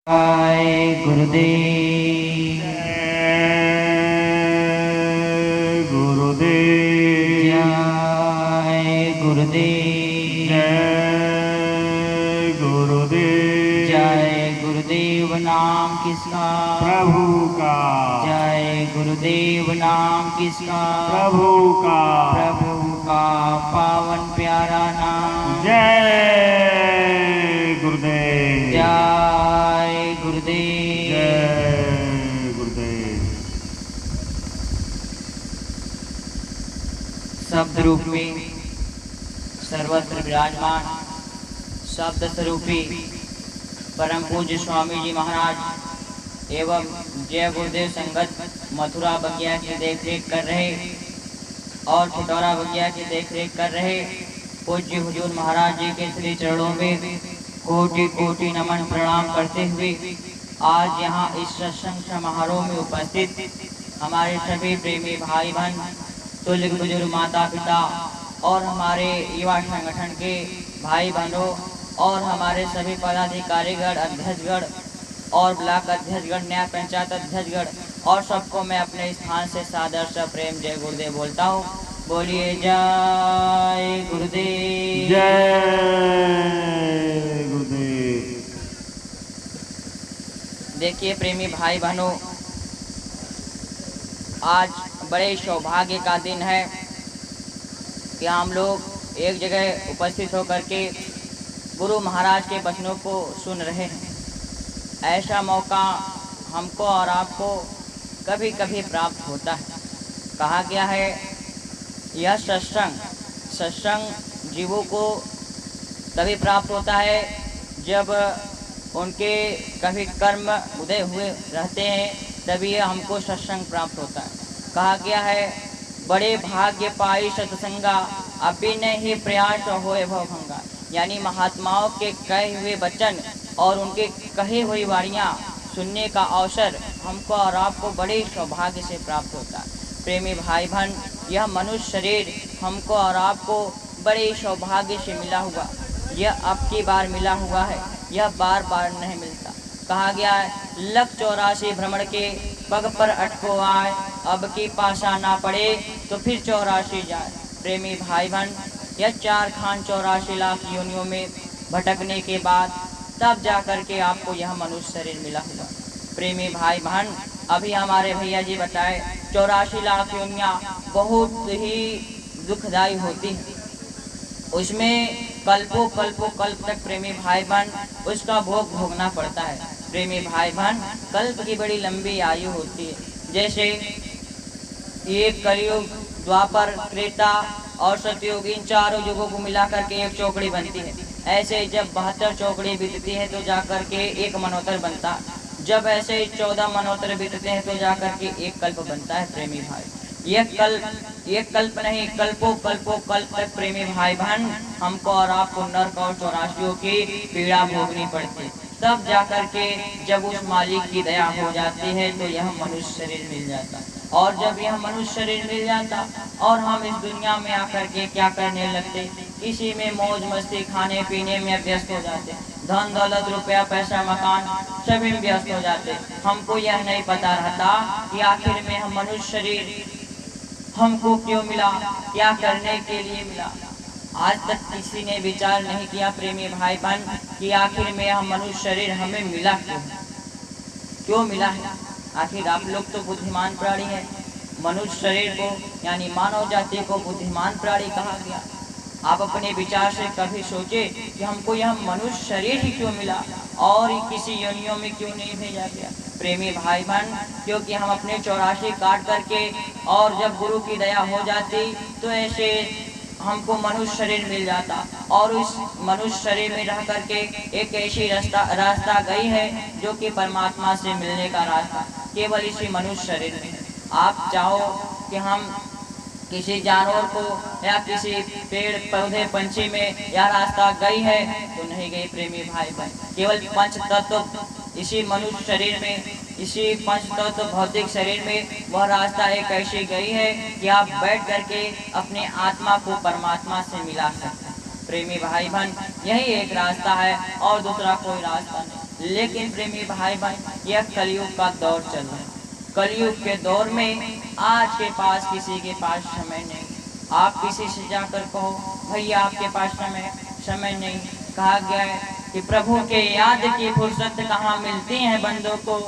जय गुरुदेव। जय गुरुदेव। जय गुरुदेव। जय गुरुदेव। जय गुरुदेव नाम किसका? प्रभु का। जय गुरुदेव नाम किसका? प्रभु का। प्रभु का पावन प्यारा नाम। जय गुरुदेव। जय गुरुदेव। जय गुरुदेव। शब्द रूप में सर्वत्र विराजमान शब्द स्वरूपी परम पूज्य स्वामी जी महाराज एवं जय गुरुदेव संगत मथुरा बगिया की देखरेख कर रहे और खिटौरा बगिया की देखरेख कर रहे पूज्य हुजूर महाराज जी के श्री चरणों में कोटि कोटि नमन प्रणाम करते हुए आज यहाँ इस सत्संग समारोह में उपस्थित हमारे सभी प्रेमी भाई बहन, तुल्य बुजुर्ग, माता पिता और हमारे युवा संगठन के भाई बहनों और हमारे सभी पदाधिकारीगण, अध्यक्षगण और ब्लॉक अध्यक्षगण, न्याय पंचायत अध्यक्षगण और सबको मैं अपने स्थान से सादर से प्रेम जय गुरुदेव बोलता हूँ। बोलिए जय गुरुदेव। जय गुरुदेव। देखिए प्रेमी भाई बहनों, आज बड़े सौभाग्य का दिन है कि हम लोग एक जगह उपस्थित होकर के गुरु महाराज के वचनों को सुन रहे हैं। ऐसा मौका हमको और आपको कभी कभी प्राप्त होता है। कहा गया है यह सत्संग जीवों को तभी प्राप्त होता है जब उनके कभी कर्म उदय हुए रहते हैं, तभी हमको सत्संग प्राप्त होता है। कहा गया है बड़े भाग्य पाई सत्संगा अपिन ही प्रयास होए भवभंगा, यानी महात्माओं के कहे हुए वचन और उनके कहे हुई वाणियाँ सुनने का अवसर हमको और आपको बड़े सौभाग्य से प्राप्त होता है। प्रेमी भाई बहन, यह मनुष्य शरीर हमको और आपको बड़े सौभाग्य से मिला हुआ, यह अब की बार मिला हुआ है, यह बार बार नहीं मिलता। कहा गया है लख 84 भ्रमण के पग पर अटको आए, अब की पासा ना पड़े तो फिर 84 जाए। प्रेमी भाई बहन, यह 4 खान 84 लाख योनियों में भटकने के बाद तब जा कर के आपको यह मनुष्य शरीर मिला हुआ। प्रेमी भाई बहन, अभी हमारे भैया जी बताए 84 लाख योनियाँ बहुत ही दुखदायी होती है। उसमें कल्पों कल्प तक प्रेमी भाई बहन उसका भोग भोगना पड़ता है। प्रेमी भाई बहन, कल्प की बड़ी लंबी आयु होती है। जैसे ये कलयुग, द्वापर, त्रेता और सतयुग, इन चारों युगों को मिलाकर के एक चौकड़ी बनती है। ऐसे जब 72 चौकड़ी बीतती है तो जाकर के एक मनोत्तर बनता है। जब ऐसे 14 मनोत्तर बीतते हैं तो जाकर के एक कल्प बनता है। प्रेमी भाई, ये कल्प नहीं, कल्पों कल्प तक प्रेमी भाई बहन हमको और आपको नरक और 84 की पीड़ा भोगनी पड़ती, तब जाकर के जब उस मालिक की दया हो जाती है तो यह मनुष्य शरीर मिल जाता। और जब यह मनुष्य शरीर मिल जाता और हम इस दुनिया में आकर के क्या करने लगते, इसी में मौज मस्ती, खाने पीने में व्यस्त हो जाते, धन दौलत, रुपया पैसा, मकान सभी में व्यस्त हो जाते। हमको यह नहीं पता रहता कि आखिर में हम मनुष्य शरीर हमको क्यों मिला, क्या करने के लिए मिला। आज तक किसी ने विचार नहीं किया प्रेमी भाई बहन कि आखिर में हम मनुष्य शरीर हमें मिला क्यों मिला है। आखिर आप लोग तो बुद्धिमान प्राणी हैं। मनुष्य शरीर को यानी मानव जाति को बुद्धिमान प्राणी कहा गया। आप अपने विचार से कभी सोचे कि हमको यह मनुष्य शरीर ही क्यों मिला और किसी योनियों में क्यों नहीं भेजा गया। प्रेमी भाई बहन, क्योंकि हम अपने 84 काट करके और जब गुरु की दया हो जाती तो ऐसे हमको मनुष्य शरीर मिल जाता और उस मनुष्य शरीर में रह करके एक ऐसी रास्ता गई है जो कि परमात्मा से मिलने का रास्ता केवल इसी मनुष्य शरीर में है। आप चाहो कि हम किसी जानवर को या किसी पेड़ पौधे पंछी में यह रास्ता गई है तो नहीं गई। प्रेमी भाई बहन, केवल पंच तत्व इसी मनुष्य शरीर में, इसी पंच तत्व भौतिक शरीर में वह रास्ता एक ऐसी गई है कि आप बैठ करके अपने आत्मा को परमात्मा से मिला सकते हैं। प्रेमी भाई बहन, यही एक रास्ता है और दूसरा कोई रास्ता नहीं। लेकिन प्रेमी भाई बहन यह कलयुग का दौर चल रहा है। कलयुग के दौर में आज के पास किसी के पास समय नहीं। आप किसी से जाकर कहो भैया आपके पास समय नहीं। कहा गया है कि प्रभु के याद की फुर्सत कहाँ मिलती है बंदों को,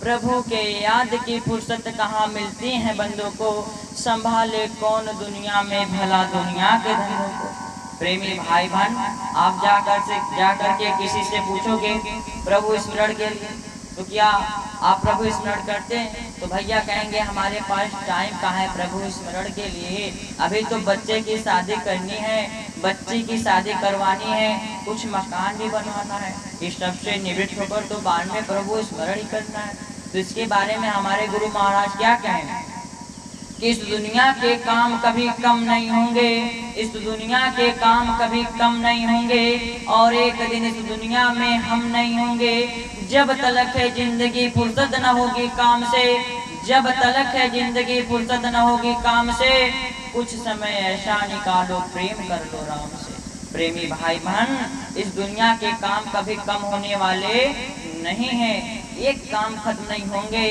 प्रभु के याद की फुर्सत कहाँ मिलती है बंदों को, संभाले कौन दुनिया में भला दुनिया के धंधों को। प्रेमी भाई बहन आप जाकर के किसी से पूछोगे प्रभु स्मरण के लिए, तो क्या आप प्रभु स्मरण करते हैं? तो भैया कहेंगे हमारे पास टाइम कहाँ है प्रभु स्मरण के लिए, अभी तो बच्चे की शादी करनी है, बच्ची की शादी करवानी है, कुछ मकान भी बनवाना है, इस सब से निवृत्त होकर तो बाद में प्रभु स्मरण ही करना है। तो इसके बारे में हमारे गुरु महाराज क्या कहें कि इस दुनिया के काम कभी कम नहीं होंगे, इस दुनिया के काम कभी कम नहीं होंगे, और एक दिन इस दुनिया में हम नहीं होंगे। जब तलक है जिंदगी फुर्सत न होगी काम से, जब तलक है जिंदगी फुर्सत न होगी काम से, कुछ समय ऐसा निकालो प्रेम कर लो राम से। प्रेमी भाई बहन इस दुनिया के काम कभी कम होने वाले नहीं है। एक काम खत्म नहीं होंगे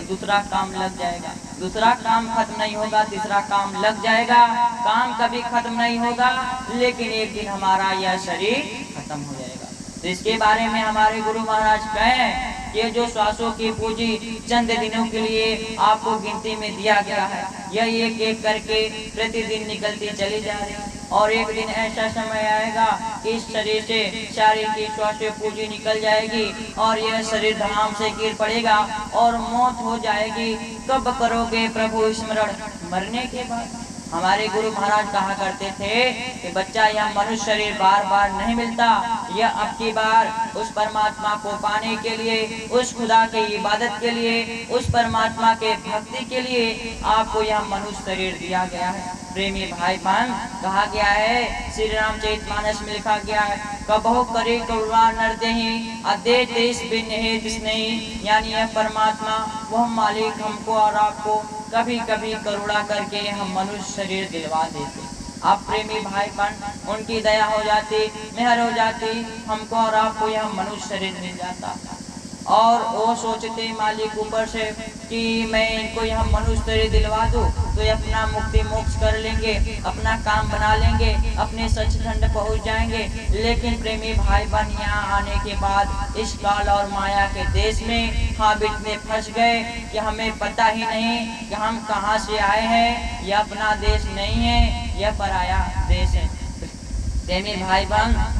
दूसरा काम लग जाएगा, दूसरा काम खत्म नहीं होगा तीसरा काम लग जाएगा। काम कभी खत्म नहीं होगा, लेकिन एक दिन हमारा यह शरीर खत्म हो जाएगा। तो इसके बारे में हमारे गुरु महाराज कहें ये जो श्वासों की पूंजी चंद दिनों के लिए आपको गिनती में दिया गया है, यह एक एक करके प्रतिदिन निकलती चली जा रही है, और एक दिन ऐसा समय आएगा कि इस शरीर से शरीर की श्वासों पूंजी निकल जाएगी और यह शरीर धाम से गिर पड़ेगा और मौत हो जाएगी। कब करोगे प्रभु स्मरण? मरने के बाद। हमारे गुरु महाराज कहा करते थे कि बच्चा यह मनुष्य शरीर बार बार नहीं मिलता, यह अब की बार उस परमात्मा को पाने के लिए, उस खुदा की इबादत के लिए, उस परमात्मा के भक्ति के लिए आपको यह मनुष्य शरीर दिया गया है। प्रेमी भाई बहन कहा गया है, श्री रामचरितमानस में लिखा गया है, कबहु करे करुणा नर देहि अदे देश बिन हेत नहीं, यानी यह परमात्मा वह मालिक हमको और आपको कभी कभी करुणा करके हम मनुष्य शरीर दिलवा देते। आप प्रेमी भाई बहन उनकी दया हो जाती, मेहर हो जाती, हमको और आपको यह मनुष्य शरीर मिल जाता, और वो सोचते मालिक ऊपर से कि मैं इनको यह मनुष्य शरीर दिलवा दूं तो ये अपना मुक्ति मोक्ष कर लेंगे, अपना काम बना लेंगे, अपने सचखंड पहुंच जाएंगे। लेकिन प्रेमी भाई बहन यहाँ आने के बाद इस काल और माया के देश में हाबित में फंस गए कि हमें पता ही नहीं कि हम कहाँ से आए हैं, यह अपना देश नहीं है, यह पराया देश है। प्रेमी भाई बहन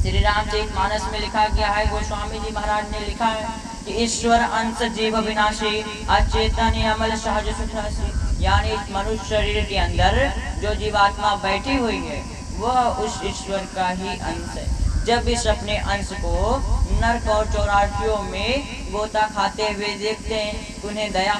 श्री रामचरितमानस में लिखा गया है, गोस्वामी जी महाराज ने लिखा है कि ईश्वर अंश जीव विनाशी अचेतन अमल सहज सुखासी, यानी इस मनुष्य शरीर के अंदर जो जीवात्मा बैठी हुई है वह उस ईश्वर का ही अंश है। जब इस अपने अंश को नरक और चौरासियों में गोता खाते हुए देखते हैं, उन्हें दया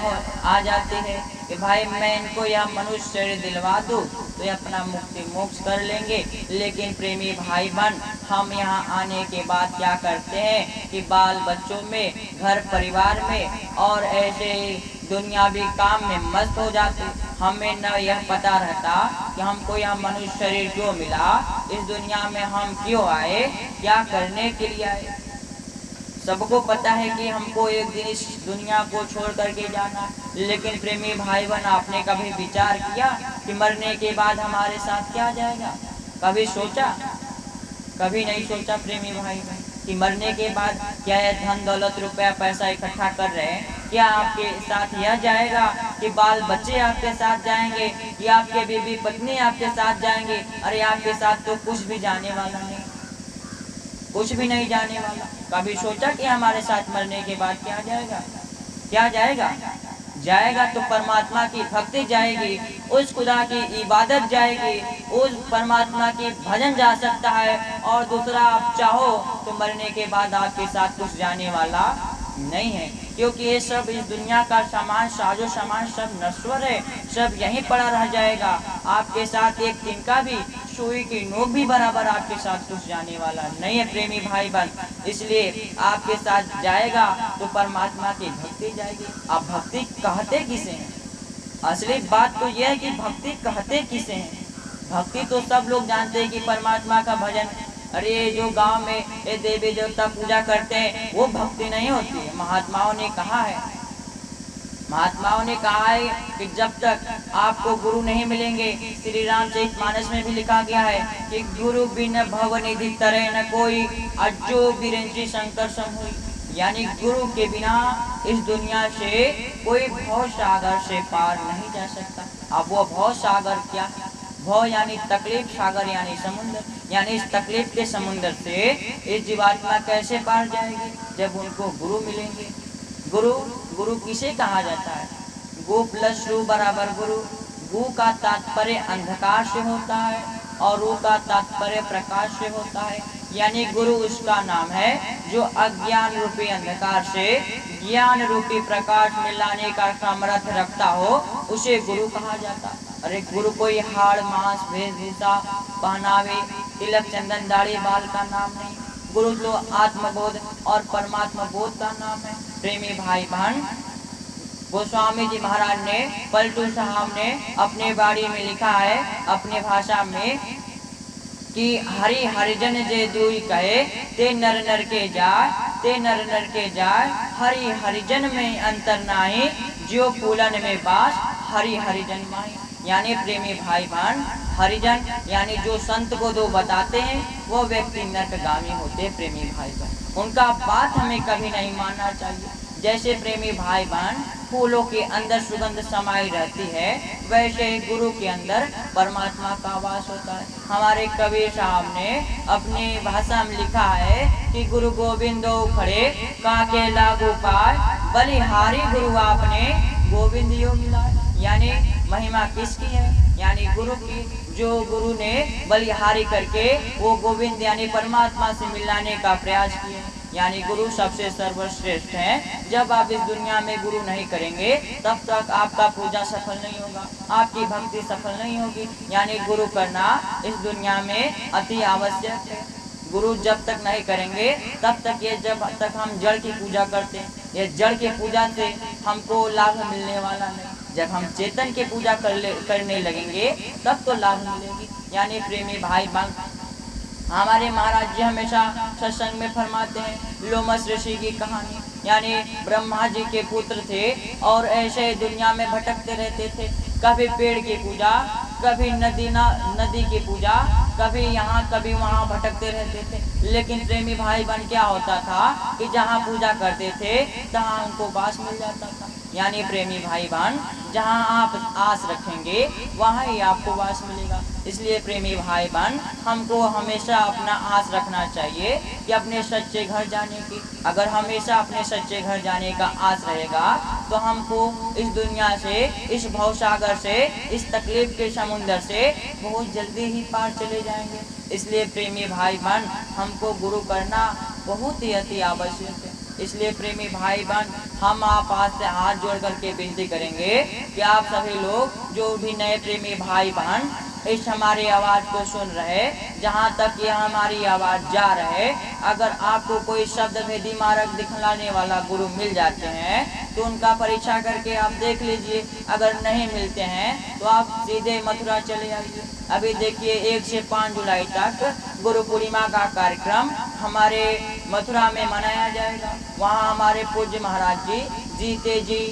आ जाती है कि भाई मैं इनको यह मनुष्य शरीर दिलवा दूं तो ये अपना मुक्ति मोक्ष कर लेंगे। लेकिन प्रेमी भाई बहन हम यहाँ आने के बाद क्या करते हैं कि बाल बच्चों में, घर परिवार में और ऐसे दुनियावी काम में मस्त हो जाते। हमें न यह पता रहता कि हमको यह मनुष्य शरीर क्यों मिला, इस दुनिया में हम क्यों आए, क्या करने के लिए आए। सबको पता है कि हमको एक दिन इस दुनिया को छोड़ करके जाना, लेकिन प्रेमी भाई बहन आपने कभी विचार किया कि मरने के बाद हमारे साथ क्या जाएगा? कभी सोचा? कभी नहीं सोचा प्रेमी भाई बहन कि मरने के बाद क्या यह धन दौलत रुपया पैसा इकट्ठा कर रहे हैं, क्या आपके साथ यह जाएगा कि बाल बच्चे आपके साथ जाएंगे, या आपके बीवी पत्नी आपके साथ जाएंगे? अरे आपके साथ तो कुछ भी जाने वाला नहीं, कुछ भी नहीं जाने वाला। कभी सोचा कि हमारे साथ मरने के बाद क्या जाएगा? क्या जाएगा? जाएगा तो परमात्मा की भक्ति जाएगी, उस खुदा की इबादत जाएगी, उस परमात्मा की भजन जा सकता है। और दूसरा आप चाहो तो मरने के बाद आपके साथ कुछ जाने वाला नहीं है, क्योंकि ये सब इस दुनिया का सामान, साजो सामान सब नश्वर है, सब यहीं पड़ा रह जाएगा। आपके साथ एक तिनका भी, सुई की नोक भी बराबर आपके साथ कुछ जाने वाला नहीं है प्रेमी भाई बहन। इसलिए आपके साथ जाएगा तो परमात्मा की भक्ति जाएगी। आप भक्ति कहते किसे हैं? असली बात तो यह है कि भक्ति कहते किसे हैं। भक्ति तो सब लोग जानते हैं कि परमात्मा का भजन अरे ये जो गांव में ये देवी देवता पूजा करते हैं वो भक्ति नहीं होती है। महात्माओं ने कहा है, महात्माओं ने कहा है कि जब तक आपको गुरु नहीं मिलेंगे, श्री रामचरितमानस में भी लिखा गया है कि गुरु बिन भवनिधि तरे न कोई, अज्जो बिरंची शंकर सम हुई। यानी गुरु के बिना इस दुनिया से कोई भव सागर से पार नहीं जा सकता। अब वो भव सागर क्या है? भव यानी तकलीफ, सागर यानी समुद्र। यानी इस तकलीफ के समुद्र से इस जीवात्मा कैसे पार जाएगी? जब उनको गुरु मिलेंगे। गुरु, गुरु किसे कहा जाता है? गु प्लस रू बराबर गुरु। गु का तात्पर्य अंधकार से होता है और रू का तात्पर्य प्रकाश से होता है। यानी गुरु उसका नाम है जो अज्ञान रूपी अंधकार से ज्ञान रूपी प्रकाश में लाने का सामर्थ्य रखता हो, उसे गुरु कहा जाता है। अरे गुरु कोई हाड़ मांस वेशभूषा पहनावे तिलक चंदन दाढ़ी बाल का नाम नहीं। गुरु तो आत्मबोध और परमात्मा बोध का नाम है। प्रेमी भाई बहन, गोस्वामी जी महाराज ने, पलटू साहब ने अपने बाड़ी में लिखा है अपने भाषा में कि हरि हरिजन जे दुई कहे, ते नर नर के जाय, ते नर नर के जाय, हरि हरिजन में अंतर नाही, जो फूलन में बास, हरि हरिजन माही। यानी प्रेमी भाई बहन, हरिजन यानी जो संत को दो बताते हैं वो व्यक्ति नरकगामी होते। प्रेमी भाई बहन, उनका बात हमें कभी नहीं मानना चाहिए। जैसे प्रेमी भाई बहन फूलों के अंदर सुगंध समाई रहती है, वैसे गुरु के अंदर परमात्मा का वास होता है। हमारे कबीर साहब ने अपनी भाषा में लिखा है कि गुरु गोविंदो खड़े काके लागू पाए, बलिहारी गुरु आपने गोविंद यो मिलाए। यानी महिमा किसकी है? यानी गुरु की। जो गुरु ने बलिहारी करके वो गोविंद यानी परमात्मा से मिलाने का प्रयास किया। यानी गुरु सबसे सर्वश्रेष्ठ है। जब आप इस दुनिया में गुरु नहीं करेंगे तब तक आपका पूजा सफल नहीं होगा, आपकी भक्ति सफल नहीं होगी। यानी गुरु करना इस दुनिया में अति आवश्यक है। गुरु जब तक नहीं करेंगे तब तक ये, जब तक हम जड़ की पूजा करते हैं, ये जड़ की पूजा से हमको लाभ मिलने वाला नहीं। जब हम चेतन की पूजा करने लगेंगे तब तो लाभ मिलेगी। यानी प्रेमी भाई बहन, हमारे महाराज जी हमेशा सत्संग में फरमाते हैं लोमस ऋषि की कहानी। यानी ब्रह्मा जी के पुत्र थे और ऐसे दुनिया में भटकते रहते थे। कभी पेड़ की पूजा, कभी नदी की पूजा, कभी यहाँ कभी वहाँ भटकते रहते थे। लेकिन प्रेमी भाई बहन क्या होता था कि जहाँ पूजा करते थे तहाँ उनको वास मिल जाता था। यानी प्रेमी भाई बहन, जहाँ आप आस रखेंगे वहाँ ही आपको वास मिलेगा। इसलिए प्रेमी भाई बहन, हमको हमेशा अपना आस रखना चाहिए कि अपने सच्चे घर जाने की। अगर हमेशा अपने सच्चे घर जाने का आस रहेगा तो हमको इस दुनिया से, इस भवसागर से, इस तकलीफ के समुंदर से बहुत जल्दी ही पार चले जाएंगे। इसलिए प्रेमी भाई बहन, हमको गुरु करना बहुत ही अति आवश्यक है। इसलिए प्रेमी भाई बहन, हम आप आज से हाथ जोड़ करके विनती करेंगे कि आप सभी लोग जो भी नए प्रेमी भाई बहन इस हमारी आवाज़ को सुन रहे, जहाँ तक ये हमारी आवाज़ जा रहे, अगर आपको कोई शब्द भेदी मार्ग दिखलाने वाला गुरु मिल जाते हैं तो उनका परीक्षा करके आप देख लीजिए। अगर नहीं मिलते हैं तो आप सीधे मथुरा चले आइए। अभी देखिए 1 से 5 जुलाई तक गुरु पूर्णिमा का कार्यक्रम हमारे मथुरा में मनाया जाएगा। वहाँ हमारे पूज्य महाराज जी जीते जी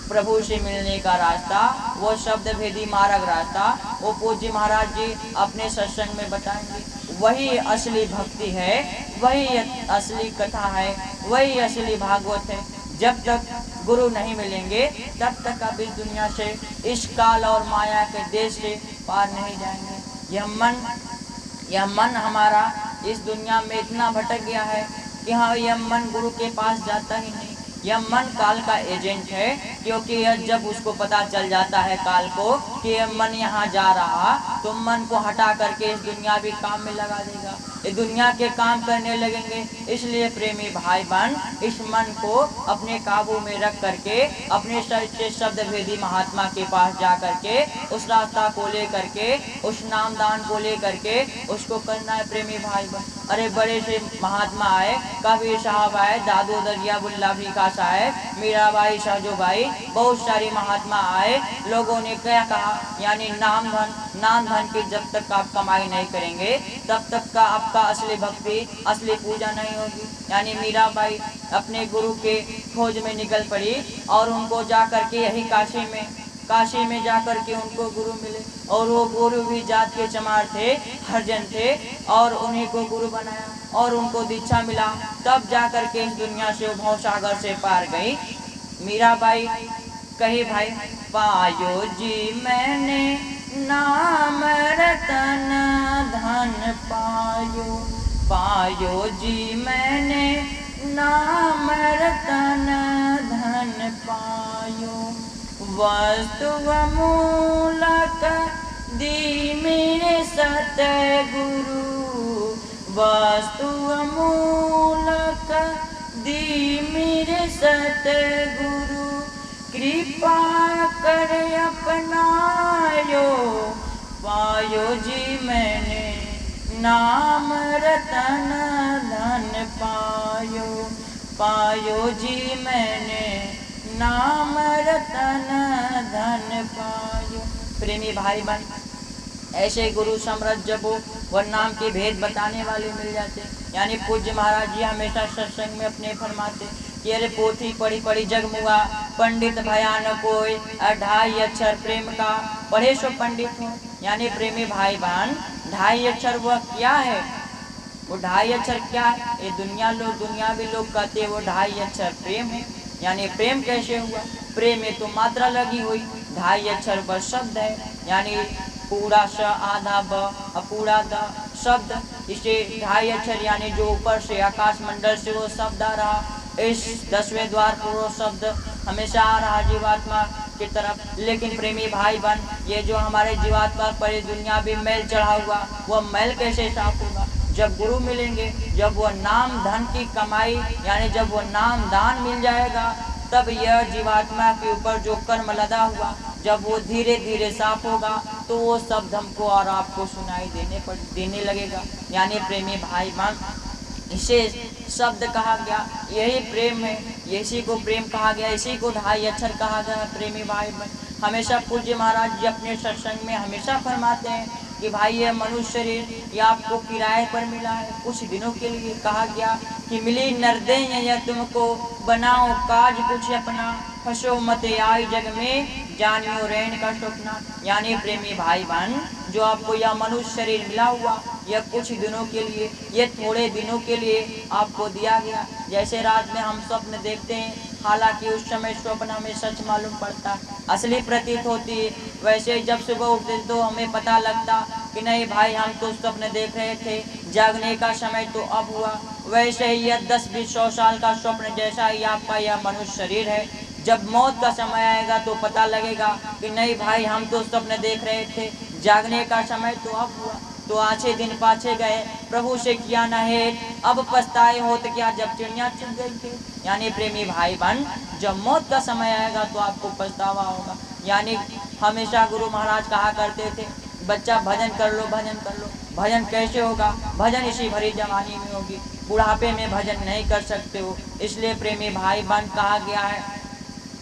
प्रभु से मिलने का रास्ता, वो शब्द भेदी मार्ग रास्ता, वो पूज्य महाराज जी अपने सत्संग में बताएंगे। वही असली भक्ति है, वही असली कथा है, वही असली भागवत है। जब तक गुरु नहीं मिलेंगे तब तक आप इस दुनिया से, इस काल और माया के देश से पार नहीं जाएंगे। यह मन हमारा इस दुनिया में इतना भटक गया है कि हाँ, यह मन गुरु के पास जाता ही नहीं। यह मन काल का एजेंट है, क्योंकि यह जब उसको पता चल जाता है काल को कि यह मन यहाँ जा रहा, तो मन को हटा करके इस दुनियावी काम में लगा देगा, ये दुनिया के काम करने लगेंगे। इसलिए प्रेमी भाई बहन, इस मन को अपने काबू में रख करके अपने सच्चे शब्द भेदी महात्मा के पास जा करके उस रास्ता को ले करके, उस नामदान को ले करके उसको करना है प्रेमी भाई बहन। अरे बड़े से महात्मा आए, कबीर साहब आए, दादू दरिया बुल्ला भीखा साहब, मीराबाई साजो भाई, बहुत सारी महात्मा आए, लोगों ने क्या कहा, यानी नाम धन की जब तक आप कमाई नहीं करेंगे तब तक का आपका असली भक्ति, असली पूजा नहीं होगी। यानी मीराबाई अपने गुरु के खोज में निकल पड़ी और उनको जा करके यही काशी में जाकर के उनको गुरु मिले, और वो गुरु भी जात के चमार थे, हरिजन थे, और उन्हीं को गुरु बनाया और उनको दीक्षा मिला। तब जाकर के इस दुनिया से वो भवसागर से पार गई। मीराबाई कही, भाई पायो जी मैंने नाम रतन धन पायो जी मैंने नाम रतन धन पायो, वस्तु मूलक दी मेरे सतगुरु, वस्तु मूलक दी मेरे सतगुरु, कृपा कर अपनायो, पायो जी मैंने नाम रतन धन पायो जी मैंने नाम रतन धन पायो। प्रेमी भाई बहन, ऐसे गुरु समृद्ध जब वह नाम के भेद बताने वाले मिल जाते, यानी पूज्य महाराज जी हमेशा सत्संग में अपने फरमाते कि अरे पोथी पढ़ी पढ़ी जगमुआ, पंडित भयान कोई, 2.5 अक्षर प्रेम का पढ़े सो पंडित हो। यानी प्रेमी भाई बहन, 2.5 अक्षर वह क्या है, वो 2.5 अक्षर क्या है, ये दुनियावी लोग कहते हैं वो 2.5 अक्षर प्रेम है। यानी प्रेम कैसे हुआ, प्रेम में तो मात्रा लगी हुई, 2.5 अक्षर व शब्द है, यानी पूरा स आधा ब अपूरा द शब्द, इसे 2.5 अक्षर यानी जो ऊपर से आकाश मंडल से वो शब्द आ रहा, इस 10वें द्वार पर वो शब्द हमेशा आ रहा जीवात्मा की तरफ। लेकिन प्रेमी भाई बहन, ये जो हमारे जीवात्मा पर दुनिया भी मैल चढ़ा हुआ, वह मैल कैसे साफ होगा, जब गुरु मिलेंगे, जब वो नाम धन की कमाई यानी जब वो नाम दान मिल जाएगा, तब यह जीवात्मा के ऊपर जो कर्म लदा हुआ, जब वो धीरे धीरे साफ होगा तो वो शब्द हमको और आपको सुनाई देने लगेगा। यानी प्रेमी भाई बहन, इसे शब्द कहा गया, यही प्रेम है, इसी को प्रेम कहा गया, इसी को 2.5 अक्षर कहा गया। प्रेमी भाई बहन, हमेशा पूज्य महाराज जी अपने सत्संग में हमेशा फरमाते हैं कि भाई ये मनुष्य शरीर ये आपको किराए पर मिला है, कुछ दिनों के लिए। कहा गया कि मिली नर्दे या तुमको, बनाओ काज कुछ अपना, फंसो मत आई जग में, जानियो रैन का सपना। यानी प्रेमी भाई बहन, जो आपको यह मनुष्य शरीर मिला हुआ, यह कुछ दिनों के लिए, ये थोड़े दिनों के लिए आपको दिया गया। जैसे रात में हम स्वप्न देखते हैं, हालांकि उस समय स्वप्न हमें सच मालूम पड़ता, असली प्रतीत होती है, वैसे जब सुबह उठते तो हमें पता लगता कि नहीं भाई हम तो स्वप्न देख रहे थे, जागने का समय तो अब हुआ। वैसे ही यह 10-20-100 साल का स्वप्न जैसा ही आपका यह मनुष्य शरीर है। जब मौत का समय आएगा तो पता लगेगा कि नहीं भाई हम तो स्वप्न देख रहे थे, जागने का समय तो अब हुआ। तो आछे दिन पाछे गए, प्रभु से किया न हेत, अब पछताए होत क्या जब चिड़िया चुग गई थी। यानी प्रेमी भाई बहन, जब मौत का समय आएगा तो आपको पछतावा होगा। यानी हमेशा गुरु महाराज कहा करते थे, बच्चा भजन कर लो, भजन कर लो। भजन कैसे होगा, भजन इसी भरी जवानी में होगी, बुढ़ापे में भजन नहीं कर सकते हो। इसलिए प्रेमी भाई बहन कहा गया है,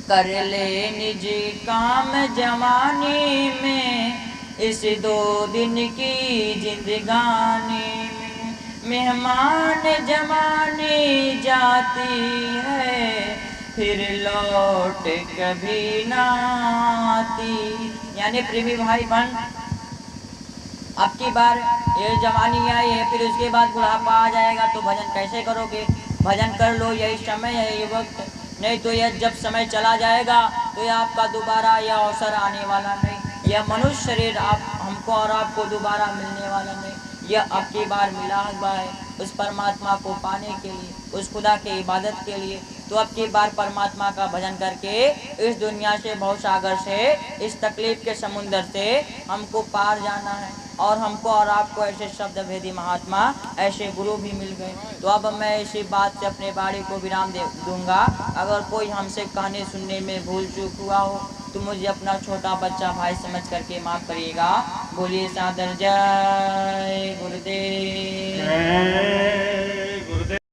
कर ले निज काम जवानी में, इस 2 दिन की जिंदगानी में, मेहमान जमाने जाती है, फिर लौट कभी ना आती। यानी प्रेमी भाई बहन, अब की बार ये जवानी आई है, फिर उसके बाद बुढ़ापा आ जाएगा, तो भजन कैसे करोगे। भजन कर लो, यही समय है, ये वक्त, नहीं तो यह जब समय चला जाएगा तो यह आपका दोबारा यह अवसर आने वाला नहीं। यह मनुष्य शरीर हमको और आपको दोबारा मिलने वाला नहीं, यह अब की बार मिला हुआ है उस परमात्मा को पाने के लिए, उस खुदा के इबादत के लिए। तो अब की बार परमात्मा का भजन करके इस दुनिया से, भवसागर से, इस तकलीफ के समुंदर से हमको पार जाना है। और हमको और आपको ऐसे शब्द भेदी महात्मा, ऐसे गुरु भी मिल गए। तो अब मैं इसी बात से अपने बाणी को विराम दे दूंगा। अगर कोई हमसे कहने सुनने में भूल चूक हुआ हो तो मुझे अपना छोटा बच्चा भाई समझ करके माफ़ करिएगा। बोलिए सादर जय गुरुदेव।